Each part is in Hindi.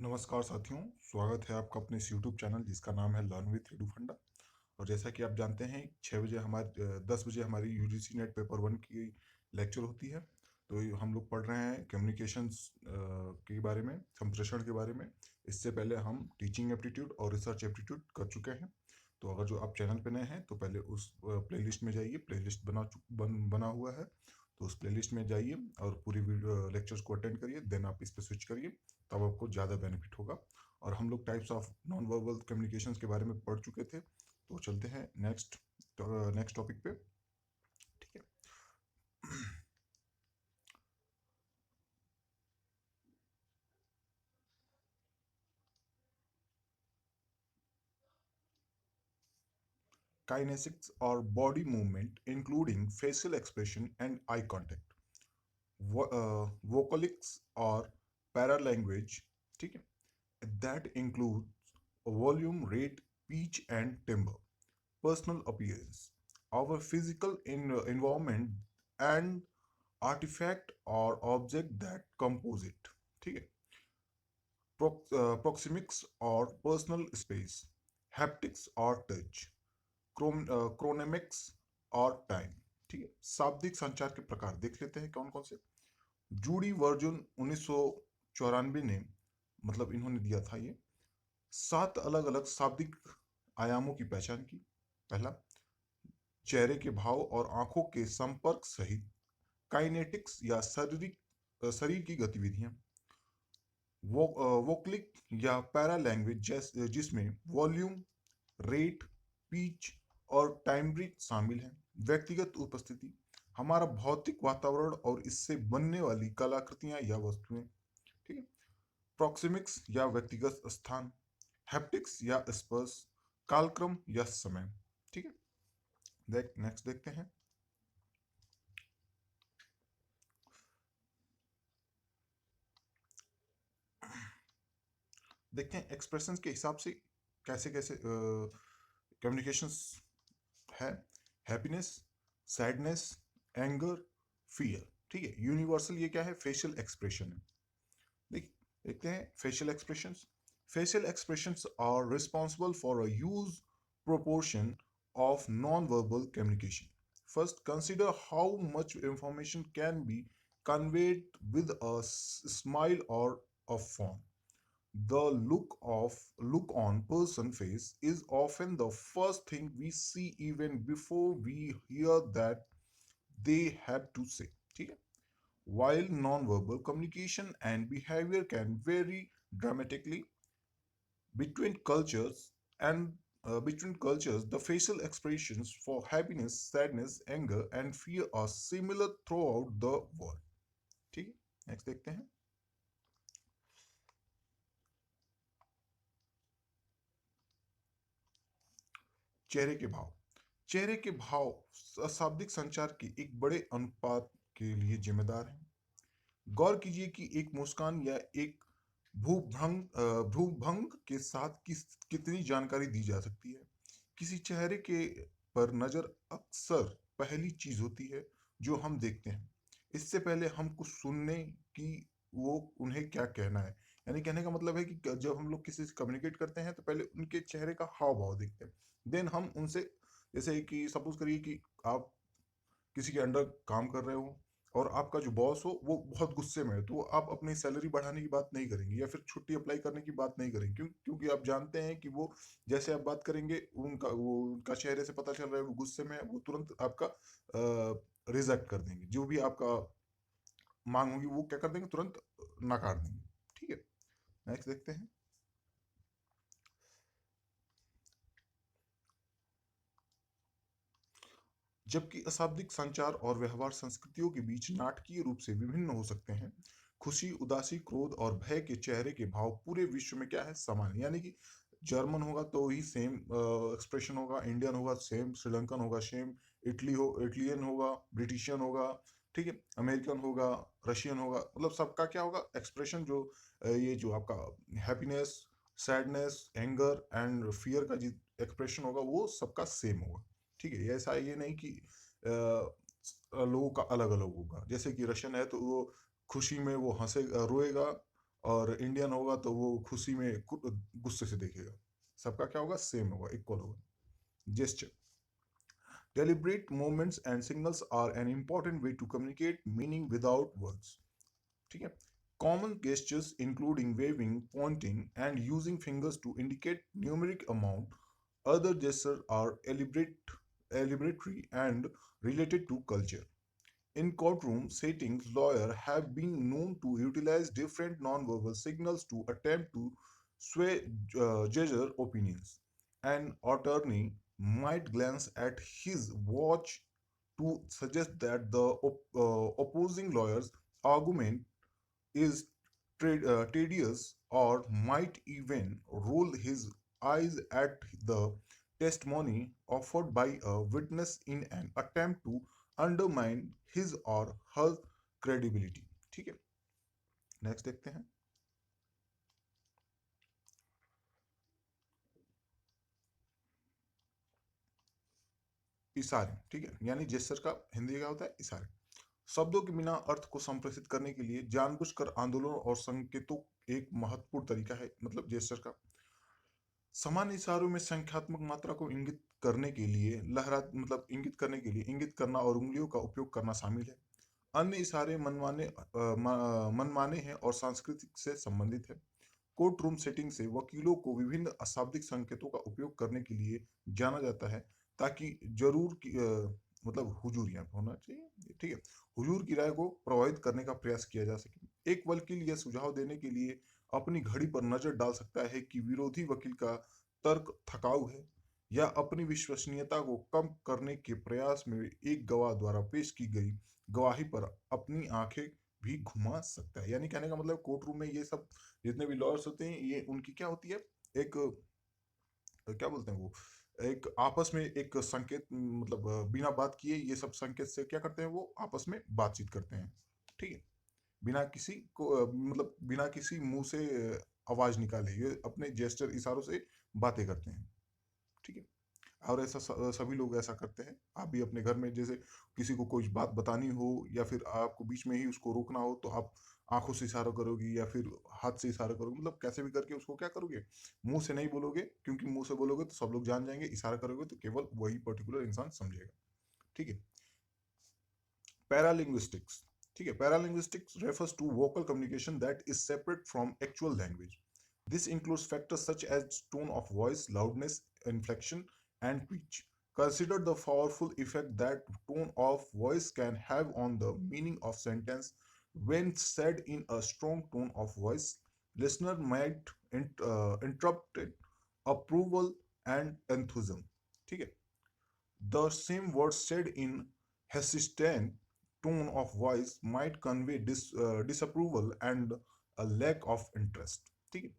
नमस्कार साथियों, स्वागत है आपका अपने इस यूट्यूब चैनल जिसका नाम है लर्न विथ एडू फंडा। और जैसा कि आप जानते हैं 6 बजे हमारे 10 बजे हमारी यूजीसी नेट पेपर 1 की लेक्चर होती है। तो हम लोग पढ़ रहे हैं कम्युनिकेशंस के बारे में, संप्रेषण के बारे में। इससे पहले हम टीचिंग एप्टीट्यूड और रिसर्च एप्टीट्यूड कर चुके हैं। तो अगर जो आप चैनल पे नए हैं तो पहले उस प्लेलिस्ट में जाइए। प्लेलिस्ट बना हुआ है, तो उस प्लेलिस्ट में जाइए और पूरी वीडियो लेक्चर्स को अटेंड करिए। देन आप इस पर स्विच करिए, तब आपको ज़्यादा बेनिफिट होगा। और हम लोग types of non verbal communications के बारे में पढ़ चुके थे। तो चलते हैं नेक्स्ट टॉपिक पे। ठीक है। काइनेसिक्स और body movement including facial expression and eye contact, vocalics और पैरालैंग्वेज। ठीक है, that include volume, rate, pitch and timbre, personal appearance, our physical environment and artifact or object that compose it। ठीक है। प्रोक्सिमिक्स और पर्सनल स्पेस, हैप्टिक्स और टच, क्रोनेमिक्स और टाइम। ठीक है। शाब्दिक संचार के प्रकार देख लेते हैं कौन कौन से। जूडी वर्जुन 1994 ने, मतलब इन्होंने दिया था ये 7 अलग अलग शाब्दिक आयामों की पहचान की। पहला, चेहरे के भाव और आंखों के संपर्क सहित काइनेटिक्स या शरीर की गतिविधियां। वोकलिक या पैरा लैंग्वेज जिसमें वॉल्यूम, रेट, पिच और टाइम्ब्रिक शामिल हैं। व्यक्तिगत उपस्थिति, हमारा भौतिक वातावरण और इससे बनने वाली कलाकृतियां या वस्तुएं। ठीक है। प्रॉक्सिमिक्स या व्यक्तिगत स्थान, हैप्टिक्स या स्पर्श, कालक्रम या समय। ठीक है। नेक्स्ट देखते हैं। देखते हैं एक्सप्रेशंस के हिसाब से कैसे कैसे कम्युनिकेशंस है। Happiness, sadness, anger, fear. ठीक है। यूनिवर्सल ये क्या है? फेशियल एक्सप्रेशन है। देख देखते हैं facial expressions. Facial expressions are responsible for a huge proportion of non-verbal communication. First, consider how much information can be conveyed with a smile or a fawn. The look on person face is often the first thing we see even before we hear that they have to say. ठीक है। While non-verbal communication and behavior can vary dramatically between cultures and between cultures, the facial expressions for happiness, sadness, anger, and fear are similar throughout the world. ठीक है। नेक्स्ट देखते हैं। चेहरे के भाव। चेहरे के भाव अशाब्दिक संचार के एक बड़े अनुपात के लिए जिम्मेदार हैं। गौर कीजिए कि एक मुस्कान या एक भ्रूभंग के साथ कितनी जानकारी दी जा सकती है। किसी चेहरे के पर नजर अक्सर पहली चीज होती है जो हम देखते हैं, इससे पहले हम कुछ सुनने की वो उन्हें क्या कहना है। यानी कहने का मतलब है कि जब हम लोग किसी से कम्युनिकेट करते हैं तो पहले उनके चेहरे का हाव भाव देखते हैं। देन हम उनसे, जैसे कि सपोज करिए कि आप किसी के अंडर काम कर रहे हो और आपका जो बॉस हो वो बहुत गुस्से में है, तो आप अपनी सैलरी बढ़ाने की बात नहीं करेंगे या फिर छुट्टी अप्लाई करने की बात नहीं करेंगे। क्योंकि आप जानते हैं कि वो जैसे आप बात करेंगे उनका चेहरे से पता चल रहा है वो गुस्से में है, वो तुरंत आपका रिजेक्ट कर देंगे। जो भी आपका मांग होगी वो क्या कर देंगे, तुरंत नकार देंगे। ठीक है। नेक्स्ट देखते हैं। जबकि अशाब्दिक संचार और व्यवहार संस्कृतियों के बीच नाटकीय रूप से विभिन्न हो सकते हैं, खुशी, उदासी, क्रोध और भय के चेहरे के भाव पूरे विश्व में क्या है, समान है। यानी कि जर्मन होगा तो ही सेम एक्सप्रेशन होगा, इंडियन होगा सेम, श्रीलंकन होगा सेम, इटलियन होगा, ब्रिटिशियन होगा, ठीक है, अमेरिकन होगा, रशियन होगा, मतलब सबका क्या होगा एक्सप्रेशन। जो ये जो आपका happiness, sadness, anger and fear का जो एक्सप्रेशन होगा वो सबका सेम होगा। ठीक है। ऐसा ये नहीं कि लोगों का अलग अलग होगा। जैसे कि रशियन है तो वो खुशी में वो हंसे रोएगा, और इंडियन होगा तो वो खुशी में गुस्से से देखेगा। सबका क्या होगा, सेम होगा, इक्वल होगा। Gesture, deliberate movements and signals are an important way to communicate meaning without words। ठीक है। Common gestures including waving, pointing and using fingers to indicate numeric amount। Other gestures are elaboratory and related to culture। In courtroom settings, lawyers have been known to utilize different nonverbal signals to attempt to sway judges' opinions. An attorney might glance at his watch to suggest that the opposing lawyer's argument is tedious, or might even roll his eyes at the testimony offered by a witness in an attempt to undermine his or her credibility। ठीक है, नेक्स्ट देखते हैं। इशारे, ठीक है, यानी जेस्चर का हिंदी का होता है इशारे। शब्दों के बिना अर्थ को संप्रेषित करने के लिए जानबूझकर आंदोलन और संकेतों एक महत्वपूर्ण तरीका है, मतलब जेस्चर का। सामान्य इशारों में संख्यात्मक मात्रा को इंगित करने के लिए इंगित करना और उंगलियों का उपयोग करना शामिल है। अन्य इशारे मनमाने हैं और सांस्कृतिक से संबंधित है। कोर्ट रूम सेटिंग से वकीलों को विभिन्न अशाब्दिक संकेतों का उपयोग करने के लिए जाना जाता है, ताकि हुजूर यहाँ पे होना चाहिए, ठीक है, हुजूर की राय को प्रभावित करने का प्रयास किया जा सके। एक वकील यह सुझाव देने के लिए अपनी घड़ी पर नजर डाल सकता है कि विरोधी वकील का तर्क थकाऊ है, या अपनी विश्वसनीयता को कम करने के प्रयास में एक गवाह द्वारा पेश की गई गवाही पर अपनी आंखें भी घुमा सकता है। यानी कहने का मतलब कोर्ट रूम में ये सब जितने भी लॉयर्स होते हैं, ये उनकी क्या होती है, एक क्या बोलते हैं वो, एक आपस में एक संकेत, बिना बात किए ये सब संकेत से क्या करते हैं, वो आपस में बातचीत करते हैं। ठीक है, बिना किसी को बिना किसी मुंह से आवाज निकाले ये अपने जेस्चर इशारों से बातें करते हैं। ठीक है, और ऐसा सभी लोग ऐसा करते हैं। आप भी अपने घर में जैसे किसी को कोई बात बतानी हो, या फिर आपको बीच में ही उसको रोकना हो, तो आप आंखों से इशारा करोगे या फिर हाथ से इशारा करोगे, मतलब कैसे भी करके उसको क्या करोगे, मुंह से नहीं बोलोगे, क्योंकि मुंह से बोलोगे तो सब लोग जान जाएंगे, इशारा करोगे तो केवल वही पर्टिकुलर इंसान समझेगा। ठीक है, पैरालिंग्विस्टिक्स। ठीक है, पैरालिंग्विस्टिक्स refers to vocal communication that is separate from actual language। This includes factors such as tone of voice, loudness, inflection, and pitch। Consider the powerful effect that tone of voice can have on the meaning of sentence when said in a strong tone of voice। Listener might interrupt approval and enthusiasm। ठीक है, the same word said in hesitant tone of voice might convey disapproval and a lack of interest। ठीक है,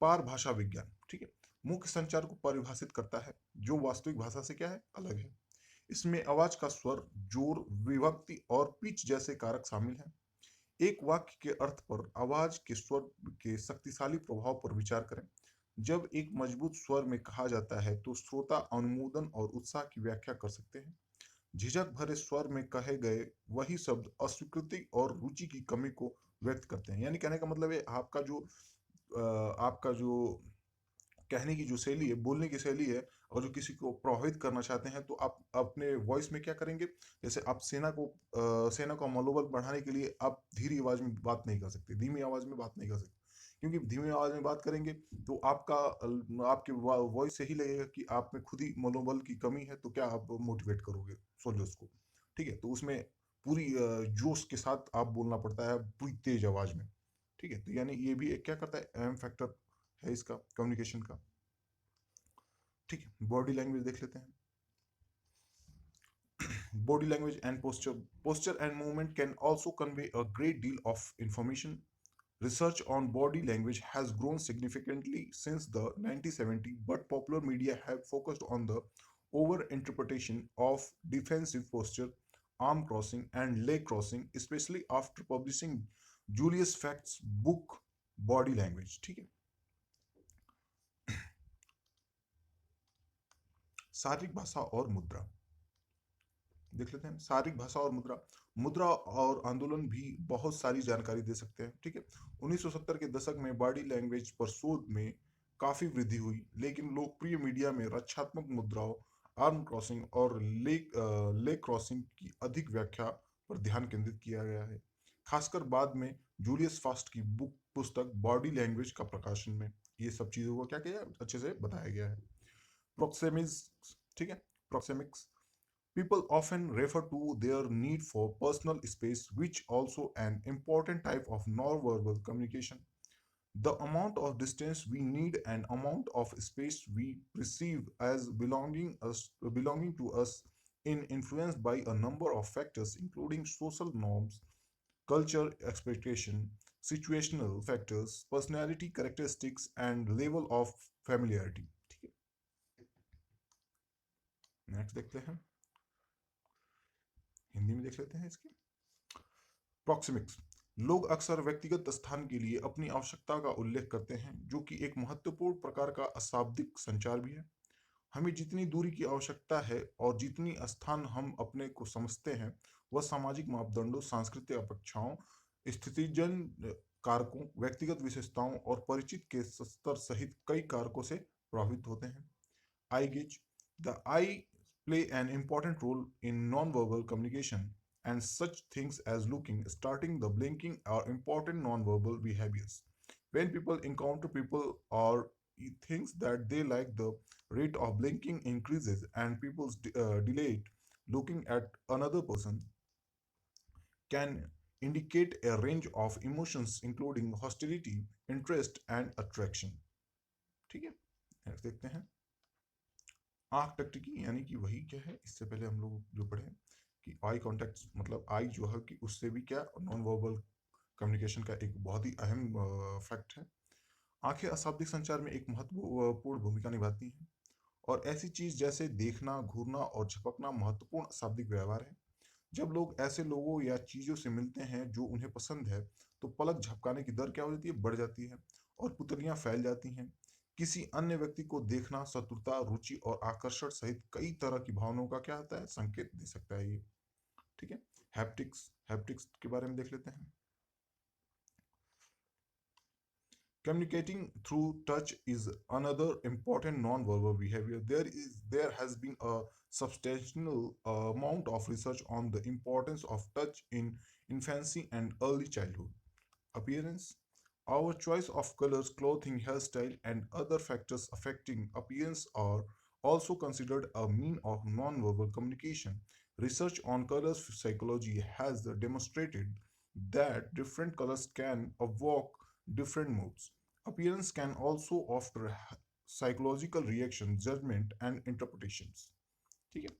पार भाषा विज्ञान। ठीक है, मुख्य संचार को परिभाषित करता है, जो वास्तविक भाषा से क्या है, अलग है। इसमें आवाज का स्वर, जोर, विभक्ति और पिच जैसे कारक शामिल हैं। एक वाक्य के अर्थ पर आवाज के स्वर के शक्तिशाली प्रभाव पर विचार करें। जब एक मजबूत स्वर में कहा जाता है तो श्रोता अनुमोदन और उत्साह की व्याख्या कर सकते हैं। झिझक भरे स्वर में कहे गए वही शब्द अस्वीकृति और रुचि की कमी को व्यक्त करते हैं। यानी कहने का मतलब है आपका जो कहने की जो शैली है, बोलने की शैली है, और जो किसी को प्रभावित करना चाहते हैं, तो आप अपने वॉइस में क्या करेंगे, जैसे आप सेना का मनोबल बढ़ाने के लिए आप धीरे आवाज में बात नहीं कर सकते, धीमी आवाज में बात नहीं कर सकते, क्योंकि धीमी आवाज में बात करेंगे तो आपके वॉइस से ही लगेगा कि आप में खुद ही मनोबल की कमी है, तो क्या आप मोटिवेट करोगे सोल्जर्स को। ठीक है, तो उसमें पूरी जोश के साथ आप बोलना पड़ता है, पूरी तेज आवाज में। ठीक है, तो यानी ये भी एक क्या करता है, अहम फैक्टर है इसका, कम्युनिकेशन का। ठीक है, बॉडी लैंग्वेज देख लेते हैं। Body language and posture and movement can also convey a great deal of information। Research on body language has grown significantly since the 1970s, but popular media have focused on the over-interpretation of defensive posture, arm crossing, and leg crossing, especially after publishing Julius Fact's book Body Language। ठीक है, शारीरिक भाषा और मुद्रा। देख लेते हैं शारीरिक भाषा और मुद्रा। मुद्रा और आंदोलन भी बहुत सारी जानकारी दे सकते हैं, ठीक है। 1970 के दशक में बॉडी लैंग्वेज पर शोध में काफी वृद्धि हुई, लेकिन लोकप्रिय मीडिया में रक्षात्मक मुद्राओं, आर्म क्रॉसिंग और लेग क्रॉसिंग की अधिक व्याख्या पर ध्यान केंद्रित किया गया है, खासकर बाद में जूलियस फास्ट की बुक पुस्तक बॉडी लैंग्वेज का प्रकाशन में ये सब चीजों को क्या किया अच्छे से बताया गया है। प्रोक्सेमिक्स, ठीक है, proxemics. People often refer to their need for personal space, which also an important type of non-verbal communication. The amount of distance we need and amount of space we perceive as belonging to us in influenced by a number of factors including social norms, culture expectation, situational factors, personality characteristics and level of familiarity. ठीक है, नेक्स्ट देखते हैं, हिंदी में देख लेते हैं इसके। प्रॉक्सिमिक्स। लोग अक्सर व्यक्तिगत स्थान के लिए अपनी आवश्यकता का उल्लेख करते हैं, जो कि एक महत्वपूर्ण प्रकार का अशाब्दिक संचार भी है। हमें जितनी दूरी की आवश्यकता है और जितनी स्थान हम अपने को समझते हैं, वह सामाजिक मापदंडों, सांस्कृतिक अपेक्षाओं, स्थितिजन कारकों, व्यक्तिगत विशेषताओं और परिचित के स्तर सहित कई कारकों से प्रभावित होते हैं। Eye gauge. The eye play an important role in non-verbal communication, and such things as looking, starting the blinking are important non-verbal behaviors. When people encounter people or things that they like, the rate of blinking increases, and people's delayed looking at another person can indicate a range of emotions including hostility, interest, and attraction. ठीक है, next देखते हैं। आंख टकटकी यानी कि वही क्या है, इससे पहले हम लोग जो पढ़े कि आई कांटेक्ट मतलब आई जो है कि उससे भी क्या नॉन वर्बल कम्युनिकेशन का एक बहुत ही अहम फैक्ट है। आंखें अशाब्दिक संचार में एक महत्वपूर्ण भूमिका निभाती हैं, और ऐसी चीज जैसे देखना, घूरना और झपकना महत्वपूर्ण अशाब्दिक व्यवहार है। जब लोग ऐसे लोगों या चीजों से मिलते हैं जो उन्हें पसंद है, तो पलक झपकाने की दर क्या हो जाती है, बढ़ जाती है, और पुतलियां फैल जाती हैं। किसी अन्य व्यक्ति को देखना शत्रुता, रुचि और आकर्षण सहित कई तरह की भावनाओं का क्या होता है, संकेत दे सकता है ये। ठीक है, हैप्टिक्स। हैप्टिक्स के बारे में देख लेते हैं। Communicating through touch is another important non-verbal behavior. There has been a substantial amount of research on the importance of touch in infancy and early childhood. Appearance. Our choice of colors, clothing, hairstyle, and other factors affecting appearance are also considered a mean of non-verbal communication. Research on colors psychology has demonstrated that different colors can evoke different moods. Appearance can also offer psychological reaction, judgment, and interpretations. ठीक है,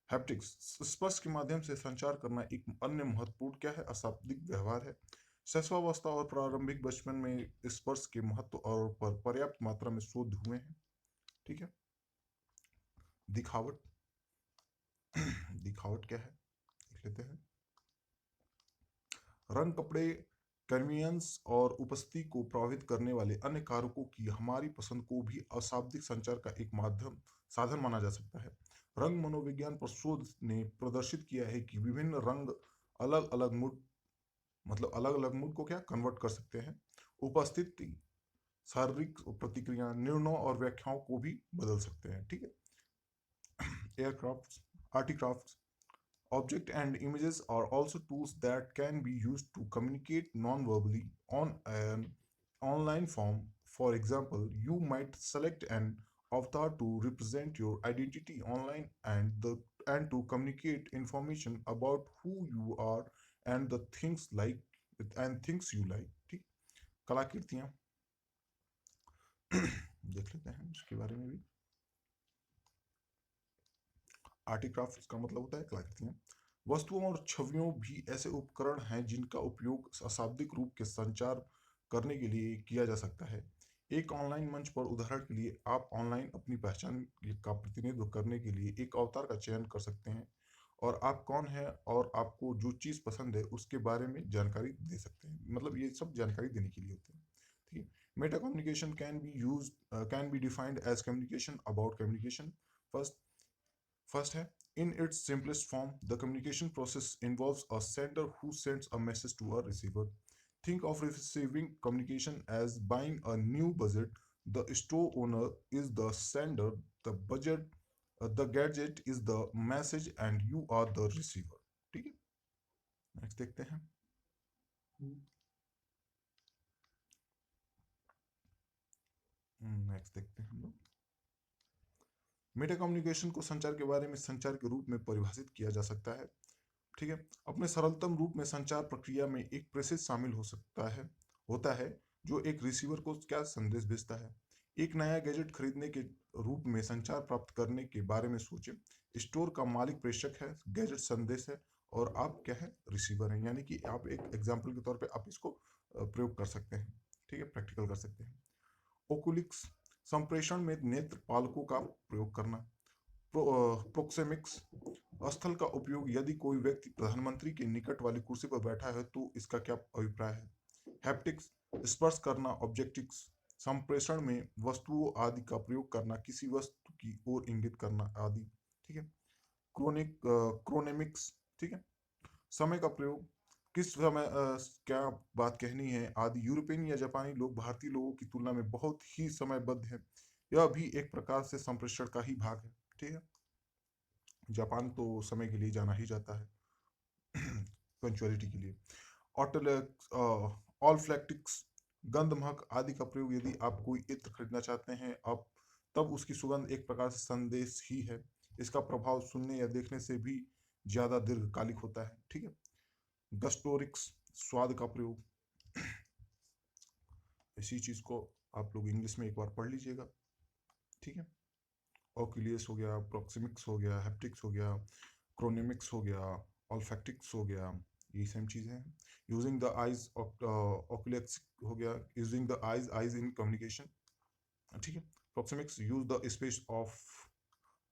हैप्टिक्स स्पर्श के माध्यम से संचार करना एक अन्य महत्वपूर्ण क्या है, अशाब्दिक व्यवहार है। शैशवावस्था और प्रारंभिक बचपन में स्पर्श के महत्व और पर पर्याप्त मात्रा में शोध हुए हैं। ठीक है, दिखावट। दिखावट क्या है, देख लेते हैं। रंग, कपड़े, कन्वीनियंस और उपस्थिति को प्रभावित करने वाले अन्य कारकों की हमारी पसंद को भी अशाब्दिक संचार का एक माध्यम साधन माना जा सकता है। रंग मनोविज्ञान पर शोध ने प्रदर्शित किया है कि विभिन्न रंग अलग अलग मूड अलग अलग मूड को क्या कन्वर्ट कर सकते हैं। उपस्थिति, शारीरिक प्रतिक्रिया, निर्णयों और व्याख्याओं को भी बदल सकते हैं। ठीक है, aircraft, aircraft. Object and images are also tools that can be used to communicate non-verbally on an online form. For example, you might select an avatar to represent your identity online and to communicate information about who you are and the things like and things you like. ठीक, कलाकृतियां देख लेते हैं इसके बारे में भी। आर्टिक्राफ्ट का मतलब होता है कलाकृतियां। वस्तुओं और छवियों भी ऐसे उपकरण हैं जिनका उपयोग अशाब्दिक रूप के संचार करने के लिए किया जा सकता है। एक ऑनलाइन मंच पर उदाहरण के लिए आप ऑनलाइन अपनी पहचान का प्रतिनिधित्व करने के लिए एक अवतार का चयन कर सकते हैं, और आप कौन है और आपको जो चीज़ पसंद है उसके बारे में जानकारी दे सकते हैं। मतलब ये सब जानकारी देने के लिए होते हैं। ठीक है, meta communication can be defined as communication about communication. First, first है, in its simplest form, the communication process involves a sender who sends a message to a receiver. Think of receiving communication as buying a new budget. The store owner is the sender, the budget, the gadget is the message, and you are the receiver. ठीक है, नेक्स्ट देखते हैं। नेक्स्ट देखते हैं हम लोग। मेटा कम्युनिकेशन को संचार के बारे में संचार के रूप में परिभाषित किया जा सकता है। ठीक है, अपने सरलतम रूप में संचार प्रक्रिया में एक प्रेषक शामिल हो सकता है होता है जो एक रिसीवर को क्या संदेश भेजता है। एक नया गैजेट खरीदने के रूप में संचार प्राप्त करने के बारे में सोचें। स्टोर का मालिक प्रेषक है, गैजेट संदेश है, और आप क्या है, रिसीवर हैं। यानी कि आप एक एग्जाम्पल के तौर पे आप इसको प्रयोग कर सकते हैं। ठीक है, प्रैक्टिकल कर सकते हैं। ओकुलिक्स, संप्रेषण में नेत्र पालकों का प्रयोग करना। प्रोक्सेमिक्स, स्थल का उपयोग, यदि कोई व्यक्ति प्रधानमंत्री के निकट वाली कुर्सी पर बैठा है तो इसका क्या अभिप्राय है। हैप्टिक्स, स्पर्श करना। ऑब्जेक्टिक्स, संप्रेषण में वस्तुओं आदि का प्रयोग करना, किसी वस्तु की ओर इंगित करना आदि। ठीक है। क्रोनेमिक्स, ठीक है, समय का प्रयोग, किस समय क्या बात कहनी है आदि। यूरोपियन या जापानी लोग भारतीय लोगों की तुलना में बहुत ही समयबद्ध है, यह भी एक प्रकार से संप्रेषण का ही भाग है। ठीक है, जापान तो समय के लिए जाना ही जाता है, पंचुअलिटी के लिए। ऑल्फैक्टिक्स, गंध, महक आदि का प्रयोग, यदि आप कोई इत्र खरीदना चाहते हैं अब तब उसकी सुगंध एक प्रकार से संदेश ही है। इसका प्रभाव सुनने या देखने से भी ज्यादा दीर्घकालिक होता है। ठीक है। गस्टोरिक्स, स्वाद का प्रयोग। इसी चीज को आप लोग इंग्लिश में एक बार पढ़ लीजिएगा। ठीक है, ओक्यूलियस हो गया, प्रोक्सिमिक्स हो गया, हैप्टिक्स हो गया, क्रोनेमिक्स हो गया, ऑल्फैक्टिक्स हो गया, ये सेम चीजें हैं। यूजिंग द आइज, ओक्यूलियस हो गया, using the eyes in communication. ठीक है। प्रोक्सिमिक्स,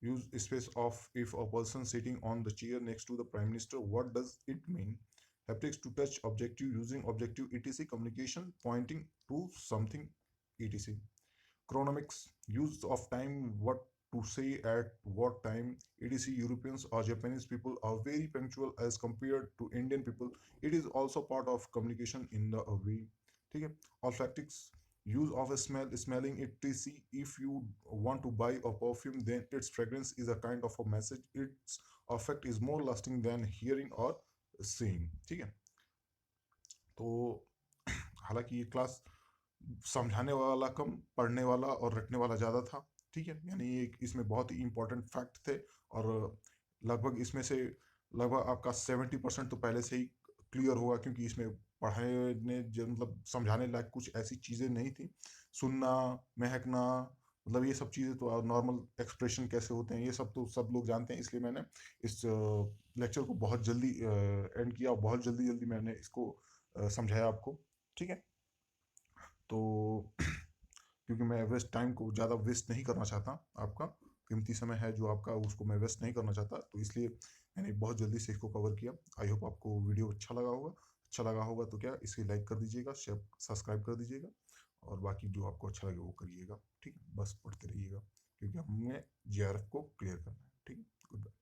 use space of if a person sitting on the chair next to the prime minister. What does it mean? Haptics, to touch, objective, using objective, etc. Communication, pointing to something, etc. Chronomics, use of time, what to say at what time, etc. Europeans or Japanese people are very punctual as compared to Indian people. It is also part of communication in the way. ठीक है। Olfactics, use of a smell, smelling it, etc. If you want to buy a perfume, then its fragrance is a kind of a message. Its effect is more lasting than hearing or seeing. ठीक है। तो हालांकि ये क्लास समझाने वाला कम, पढ़ने वाला और रटने वाला ज़्यादा था। ठीक है, यानी एक इसमें बहुत ही इंपॉर्टेंट फैक्ट थे, और लगभग इसमें से लगभग आपका 70% तो पहले से ही क्लियर होगा, क्योंकि इसमें पढ़ाने मतलब समझाने लायक कुछ ऐसी चीज़ें नहीं थी। सुनना, महकना, मतलब ये सब चीज़ें तो नॉर्मल एक्सप्रेशन कैसे होते हैं ये सब तो सब लोग जानते हैं, इसलिए मैंने इस लेक्चर को बहुत जल्दी एंड किया और बहुत जल्दी जल्दी मैंने इसको समझाया आपको। ठीक है, तो क्योंकि मैं वेस्ट टाइम को ज़्यादा वेस्ट नहीं करना चाहता, आपका कीमती समय है जो आपका, उसको मैं वेस्ट नहीं करना चाहता, तो इसलिए मैंने बहुत जल्दी से इसको कवर किया। आई होप आपको वीडियो अच्छा लगा होगा। अच्छा लगा होगा तो क्या इसे लाइक कर दीजिएगा, शेयर सब्सक्राइब कर दीजिएगा, और बाकी जो आपको अच्छा लगे वो करिएगा। ठीक है, बस पढ़ते रहिएगा, क्योंकि हमें JRF को क्लियर करना है। ठीक है, गुड बाय।